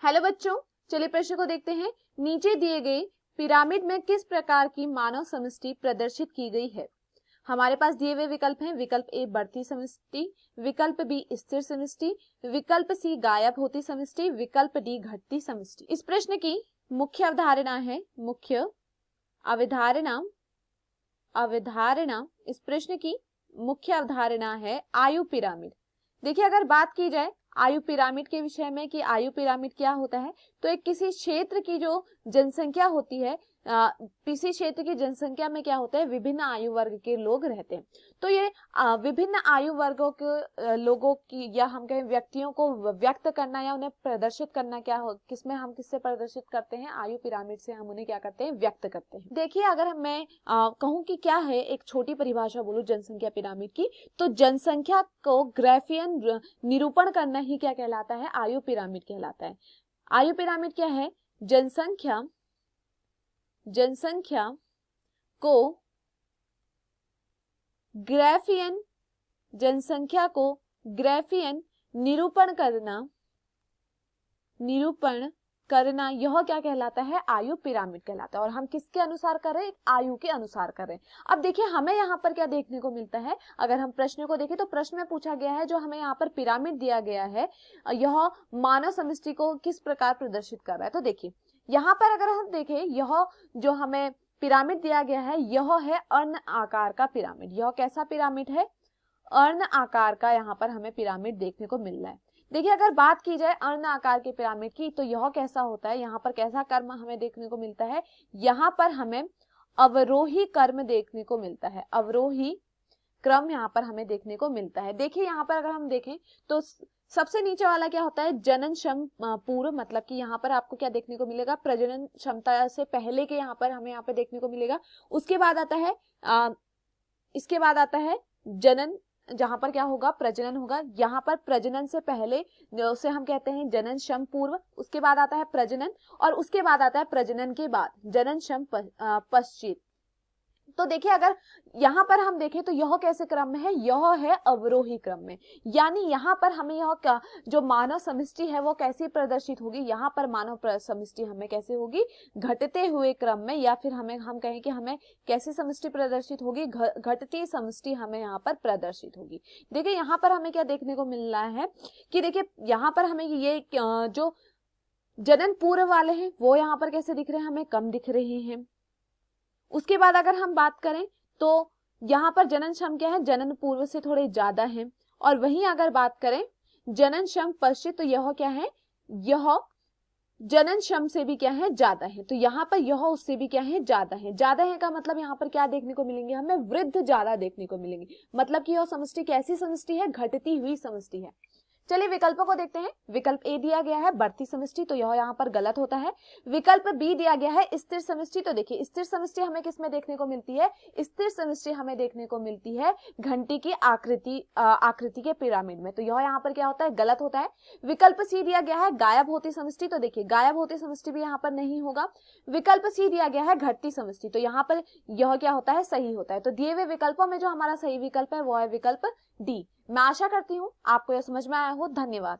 Hello बच्चों, चलिए प्रश्न को देखते हैं। नीचे दिए गए पिरामिड में किस प्रकार की मानव समष्टि प्रदर्शित की गई है। हमारे पास दिए हुए विकल्प हैं। विकल्प ए बढ़ती समष्टि, विकल्प बी स्थिर समष्टि, विकल्प सी गायब होती समष्टि, विकल्प डी घटती समष्टि। इस प्रश्न की मुख्य अवधारणा है इस प्रश्न की मुख्य अवधारणा है आयु पिरामिड। देखिए, अगर बात की जाए आयु पिरामिड के विषय में कि आयु पिरामिड क्या होता है, तो एक किसी क्षेत्र की जो जनसंख्या होती है, किसी क्षेत्र की जनसंख्या में क्या होता है, विभिन्न आयु वर्ग के लोग रहते हैं। तो ये विभिन्न आयु वर्गों के लोगों की या हम कहें व्यक्तियों को व्यक्त करना या उन्हें प्रदर्शित करना क्या हो, किससे प्रदर्शित करते हैं, आयु पिरामिड से हम उन्हें क्या करते हैं, व्यक्त करते हैं। देखिए, अगर मैं कहूं कि क्या है, एक छोटी परिभाषा बोलूं जनसंख्या पिरामिड की, तो जनसंख्या को ग्राफियन निरूपण करना ही क्या कहलाता है, आयु पिरामिड कहलाता है। आयु पिरामिड क्या है, जनसंख्या को ग्राफियन निरूपण करना यह क्या कहलाता है, आयु पिरामिड कहलाता है। और हम किसके अनुसार कर रहे हैं, आयु के अनुसार कर रहे हैं। अब देखिए, हमें यहाँ पर क्या देखने को मिलता है, अगर हम प्रश्न को देखें तो प्रश्न में पूछा गया है, जो हमें यहाँ पर पिरामिड दिया गया है, यह मानव समष्टि को किस प्रकार प्रदर्शित कर रहा है। तो देखिए, यहाँ पर अगर हम देखें, यह जो हमें पिरामिड दिया गया है, यह है अर्ण आकार का पिरामिड। यह कैसा पिरामिड है, अर्ण आकार का यहाँ पर हमें पिरामिड देखने को मिल रहा है। देखिए, अगर बात की जाए अर्ण आकार के पिरामिड की, तो यह कैसा होता है, यहाँ पर कैसा कर्म हमें देखने को मिलता है, यहाँ पर हमें अवरोही क्रम देखने को मिलता है। अवरोही क्रम यहाँ पर हमें देखने को मिलता है। देखिए, यहाँ पर अगर हम देखें तो सबसे नीचे वाला क्या होता है, जनन क्षम पूर्व, मतलब कि यहाँ पर आपको क्या देखने को मिलेगा, प्रजनन क्षमता से पहले के यहाँ पर हमें यहाँ पे देखने को मिलेगा। उसके बाद आता है इसके बाद आता है जनन, जहां पर क्या होगा, प्रजनन होगा। यहाँ पर प्रजनन से पहले उसे हम कहते हैं जनन क्षम पूर्व। उसके बाद आता है प्रजनन, और उसके बाद आता है प्रजनन के बाद जनन क्षम पश्चित। तो देखिए, अगर यहाँ पर हम देखें तो यह कैसे क्रम में है, यह है अवरोही क्रम में। यानी यहाँ पर हमें यह जो मानव समष्टि है वो कैसी प्रदर्शित होगी, यहाँ पर मानव समष्टि हमें कैसे होगी, घटते हुए क्रम में, या फिर हम कहें कि हमें कैसी समष्टि प्रदर्शित होगी, घटती समष्टि हमें यहाँ पर प्रदर्शित होगी। देखिए, यहाँ पर हमें क्या देखने को मिल रहा है कि देखिए, यहाँ पर हमें ये जो जनन पूर्व वाले हैं वो यहाँ पर कैसे दिख रहे हैं, हमें कम दिख रहे हैं। उसके बाद अगर हम बात करें तो यहाँ पर जनन क्षम क्या है, जनन पूर्व से थोड़े ज्यादा है। और वहीं अगर बात करें जनन क्षम पश्चित, तो यह क्या है, यह जनन क्षम से भी क्या है, ज्यादा है। तो यहाँ पर यह उससे भी क्या है, ज्यादा है। ज्यादा है का मतलब यहाँ पर क्या देखने को मिलेंगे, हमें वृद्ध ज्यादा देखने को मिलेंगे। मतलब कि यह समष्टि कैसी समष्टि है, घटती हुई समष्टि है। चलिए विकल्पों को देखते हैं। विकल्प ए दिया गया है बढ़ती समष्टि, तो यह यहाँ पर गलत होता है। विकल्प बी दिया गया है स्थिर समष्टि, तो देखिए स्थिर समष्टि हमें किसमें देखने को मिलती है, स्थिर समष्टि हमें देखने को मिलती है घंटी की आकृति के पिरामिड में। तो यह यहाँ पर क्या होता है, गलत होता है। विकल्प सी दिया गया है गायब होती समष्टि, तो देखिए गायब होती समष्टि भी यहाँ पर नहीं होगा। विकल्प सी दिया गया है घटती समष्टि, तो यहाँ पर यह क्या होता है, सही होता है। तो दिए हुए विकल्पों में जो हमारा सही विकल्प है वो है विकल्प डी। मैं आशा करती हूँ आपको यह समझ में आया हो। धन्यवाद।